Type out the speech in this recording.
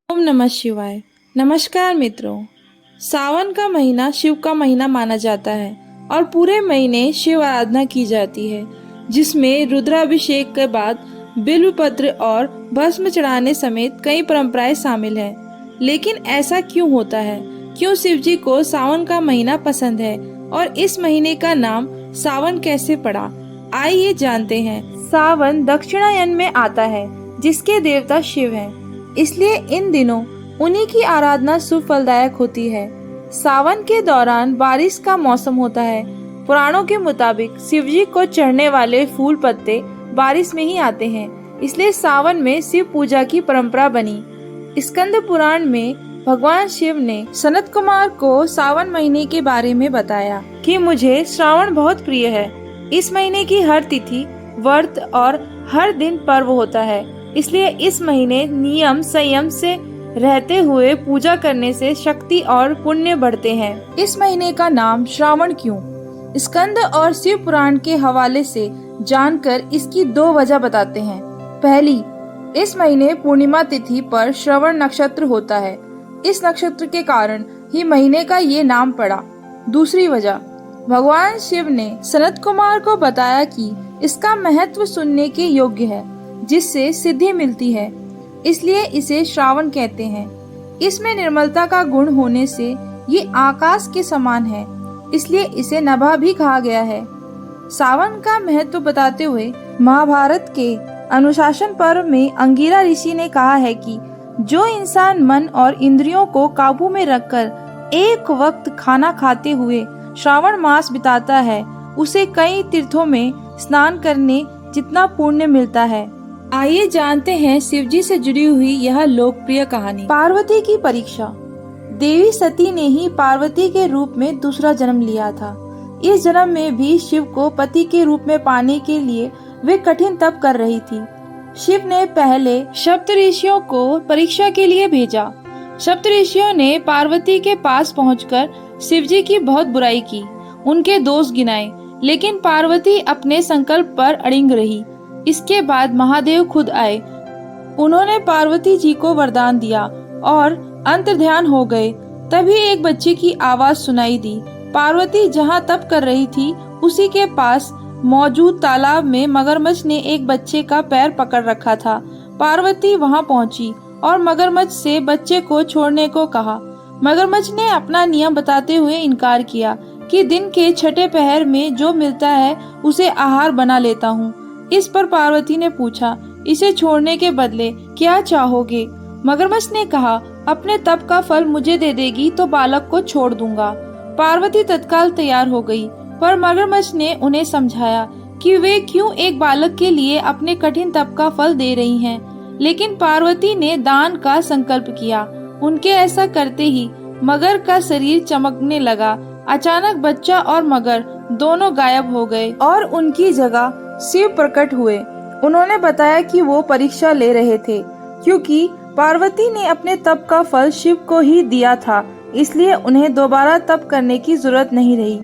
ओम नमः शिवाय। नमस्कार मित्रों। सावन का महीना शिव का महीना माना जाता है और पूरे महीने शिव आराधना की जाती है, जिसमें रुद्राभिषेक के बाद बिल्व पत्र और भस्म चढ़ाने समेत कई परंपराएं शामिल हैं। लेकिन ऐसा क्यों होता है? क्यों शिव जी को सावन का महीना पसंद है और इस महीने का नाम सावन कैसे पड़ा? आइए जानते हैं। सावन दक्षिणायन में आता है, जिसके देवता शिव हैं। इसलिए इन दिनों उन्हीं की आराधना शुभ फलदायक होती है। सावन के दौरान बारिश का मौसम होता है। पुराणों के मुताबिक शिव जी को चढ़ने वाले फूल पत्ते बारिश में ही आते हैं, इसलिए सावन में शिव पूजा की परंपरा बनी। स्कंद पुराण में भगवान शिव ने सनत कुमार को सावन महीने के बारे में बताया कि मुझे श्रावण बहुत प्रिय है। इस महीने की हर तिथि, व्रत और हर दिन पर्व होता है, इसलिए इस महीने नियम संयम से रहते हुए पूजा करने से शक्ति और पुण्य बढ़ते हैं। इस महीने का नाम श्रावण क्यों? स्कंद और शिव पुराण के हवाले से जानकर इसकी दो वजह बताते हैं। पहली, इस महीने पूर्णिमा तिथि पर श्रवण नक्षत्र होता है। इस नक्षत्र के कारण ही महीने का ये नाम पड़ा। दूसरी वजह, भगवान शिव ने सनत कुमार को बताया कि इसका महत्व सुनने के योग्य है, जिससे सिद्धि मिलती है, इसलिए इसे श्रावण कहते हैं। इसमें निर्मलता का गुण होने से ये आकाश के समान है, इसलिए इसे नभा भी कहा गया है। सावन का महत्व बताते हुए महाभारत के अनुशासन पर्व में अंगिरा ऋषि ने कहा है कि जो इंसान मन और इंद्रियों को काबू में रखकर एक वक्त खाना खाते हुए श्रावण मास बिताता है, उसे कई तीर्थों में स्नान करने जितना पुण्य मिलता है। आइए जानते हैं शिव जी से जुड़ी हुई यह लोकप्रिय कहानी। पार्वती की परीक्षा। देवी सती ने ही पार्वती के रूप में दूसरा जन्म लिया था। इस जन्म में भी शिव को पति के रूप में पाने के लिए वे कठिन तप कर रही थी। शिव ने पहले सप्तऋषियों को परीक्षा के लिए भेजा। सप्तऋषियों ने पार्वती के पास पहुंचकर शिव जी की बहुत बुराई की, उनके दोष गिनाए, लेकिन पार्वती अपने संकल्प पर अड़िग रही। इसके बाद महादेव खुद आए। उन्होंने पार्वती जी को वरदान दिया और अंतर्ध्यान हो गए। तभी एक बच्चे की आवाज सुनाई दी। पार्वती जहां तप कर रही थी, उसी के पास मौजूद तालाब में मगरमच्छ ने एक बच्चे का पैर पकड़ रखा था। पार्वती वहां पहुंची और मगरमच्छ से बच्चे को छोड़ने को कहा। मगरमच्छ ने अपना नियम बताते हुए इनकार किया कि दिन के छठे पहर में जो मिलता है उसे आहार बना लेता हूँ। इस पर पार्वती ने पूछा, इसे छोड़ने के बदले क्या चाहोगे? मगरमच्छ ने कहा, अपने तप का फल मुझे दे देगी तो बालक को छोड़ दूंगा। पार्वती तत्काल तैयार हो गई, पर मगरमच्छ ने उन्हें समझाया कि वे क्यों एक बालक के लिए अपने कठिन तप का फल दे रही हैं। लेकिन पार्वती ने दान का संकल्प किया। उनके ऐसा करते ही मगर का शरीर चमकने लगा। अचानक बच्चा और मगर दोनों गायब हो गए और उनकी जगह शिव प्रकट हुए। उन्होंने बताया कि वो परीक्षा ले रहे थे, क्योंकि पार्वती ने अपने तप का फल शिव को ही दिया था, इसलिए उन्हें दोबारा तप करने की जरूरत नहीं रही।